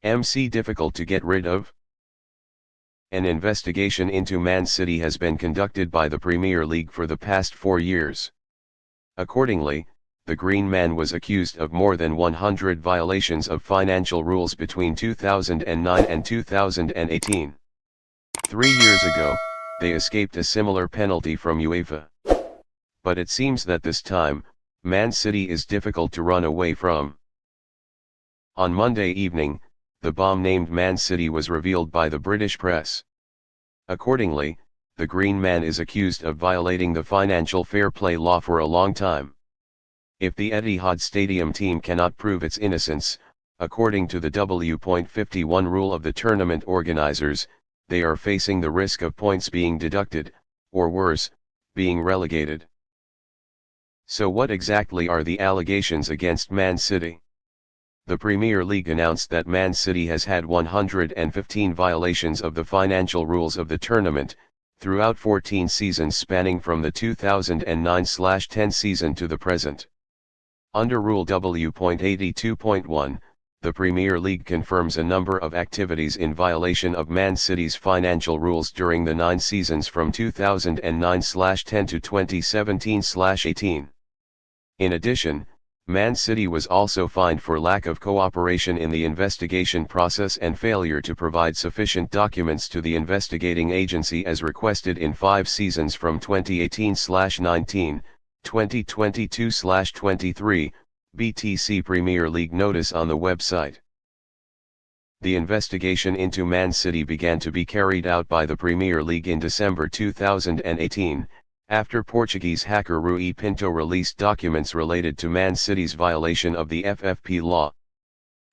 MC difficult to get rid of? An investigation into Man City has been conducted by the Premier League for the past 4 years. Accordingly, the Green Man was accused of more than 100 violations of financial rules between 2009 and 2018. 3 years ago, they escaped a similar penalty from UEFA. But it seems that this time, Man City is difficult to run away from. On Monday evening, the bomb named Man City was revealed by the British press. Accordingly, the Green Man is accused of violating the financial fair play law for a long time. If the Etihad Stadium team cannot prove its innocence, according to the W.51 rule of the tournament organizers, they are facing the risk of points being deducted, or worse, being relegated. So what exactly are the allegations against Man City? The Premier League announced that Man City has had 115 violations of the financial rules of the tournament, throughout 14 seasons spanning from the 2009/10 season to the present. Under Rule W.82.1, the Premier League confirms a number of activities in violation of Man City's financial rules during the 9 seasons from 2009/10 to 2017/18. In addition, Man City was also fined for lack of cooperation in the investigation process and failure to provide sufficient documents to the investigating agency as requested in 5 seasons from 2018/19, 2022/23, BTC Premier League notice on the website. The investigation into Man City began to be carried out by the Premier League in December 2018, after Portuguese hacker Rui Pinto released documents related to Man City's violation of the FFP law.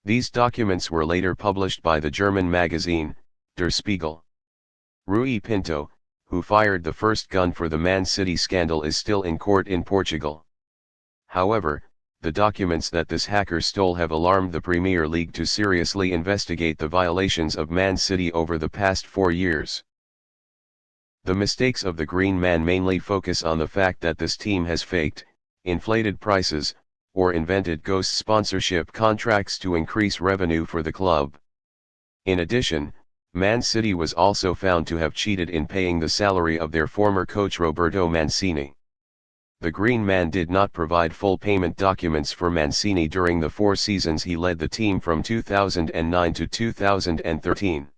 These documents were later published by the German magazine, Der Spiegel. Rui Pinto, who fired the first gun for the Man City scandal, is still in court in Portugal. However, the documents that this hacker stole have alarmed the Premier League to seriously investigate the violations of Man City over the past 4 years. The mistakes of the Green Man mainly focus on the fact that this team has faked, inflated prices, or invented ghost sponsorship contracts to increase revenue for the club. In addition, Man City was also found to have cheated in paying the salary of their former coach Roberto Mancini. The Green Man did not provide full payment documents for Mancini during the 4 seasons he led the team from 2009 to 2013.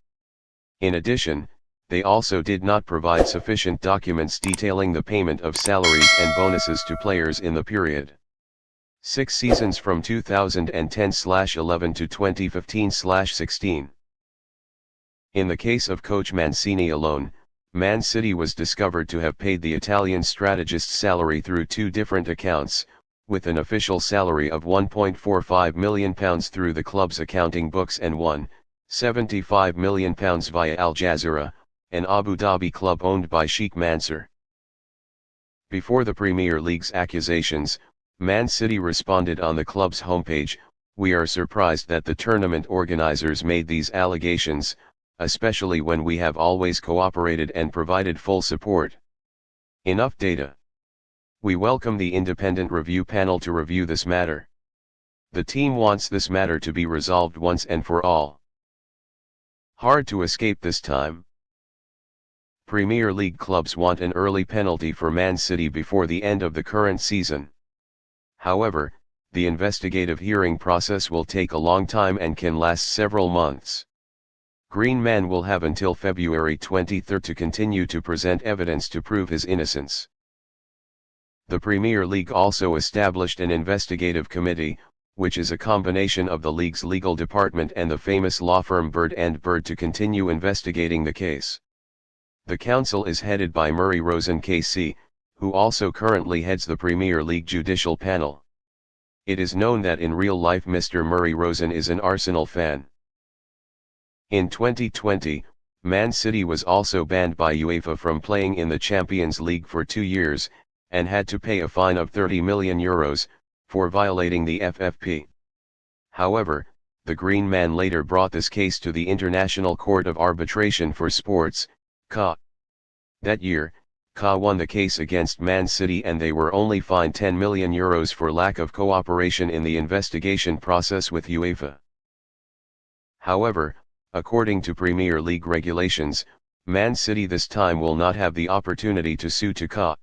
In addition, they also did not provide sufficient documents detailing the payment of salaries and bonuses to players in the period. 6 seasons from 2010/11 to 2015/16. In the case of coach Mancini alone, Man City was discovered to have paid the Italian strategist's salary through 2 different accounts, with an official salary of £1.45 million through the club's accounting books and £1.75 million via Al Jazeera, an Abu Dhabi club owned by Sheikh Mansour. Before the Premier League's accusations, Man City responded on the club's homepage, "We are surprised that the tournament organizers made these allegations, especially when we have always cooperated and provided full support. Enough data. We welcome the independent review panel to review this matter. The team wants this matter to be resolved once and for all." Hard to escape this time. Premier League clubs want an early penalty for Man City before the end of the current season. However, the investigative hearing process will take a long time and can last several months. Green Man will have until February 23 to continue to present evidence to prove his innocence. The Premier League also established an investigative committee, which is a combination of the league's legal department and the famous law firm Bird & Bird, to continue investigating the case. The council is headed by Murray Rosen KC, who also currently heads the Premier League judicial panel. It is known that in real life Mr. Murray Rosen is an Arsenal fan. In 2020, Man City was also banned by UEFA from playing in the Champions League for 2 years, and had to pay a fine of €30 million, for violating the FFP. However, the Green Man later brought this case to the International Court of Arbitration for Sports, CA. That year, CA won the case against Man City and they were only fined €10 million for lack of cooperation in the investigation process with UEFA. However, according to Premier League regulations, Man City this time will not have the opportunity to sue to CA.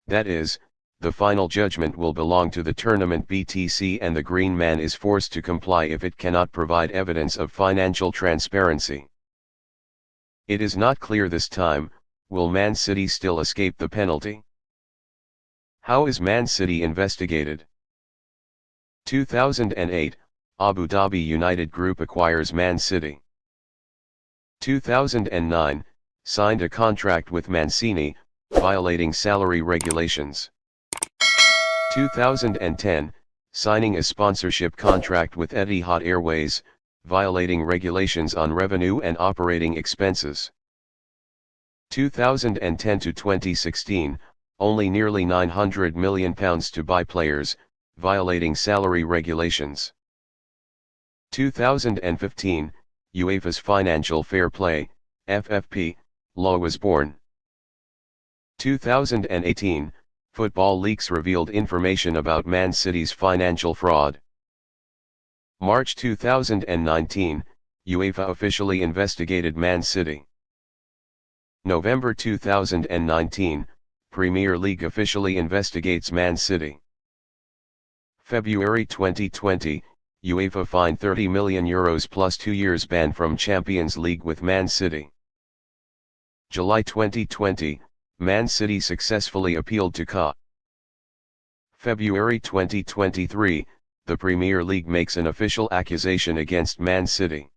That is, the final judgment will belong to the tournament BTC, and the Green Man is forced to comply if it cannot provide evidence of financial transparency. It is not clear this time, will Man City still escape the penalty? How is Man City investigated? 2008, Abu Dhabi United Group acquires Man City. 2009, signed a contract with Mancini, violating salary regulations. 2010, signing a sponsorship contract with Etihad Airways, violating regulations on revenue and operating expenses. 2010 to 2016, only nearly £900 million to buy players, violating salary regulations. 2015, UEFA's Financial Fair Play, FFP, law was born. 2018, football leaks revealed information about Man City's financial fraud. March 2019, UEFA officially investigated Man City. November 2019, Premier League officially investigates Man City. February 2020, UEFA fined €30 million plus 2 years ban from Champions League with Man City. July 2020, Man City successfully appealed to CA. February 2023, the Premier League makes an official accusation against Man City.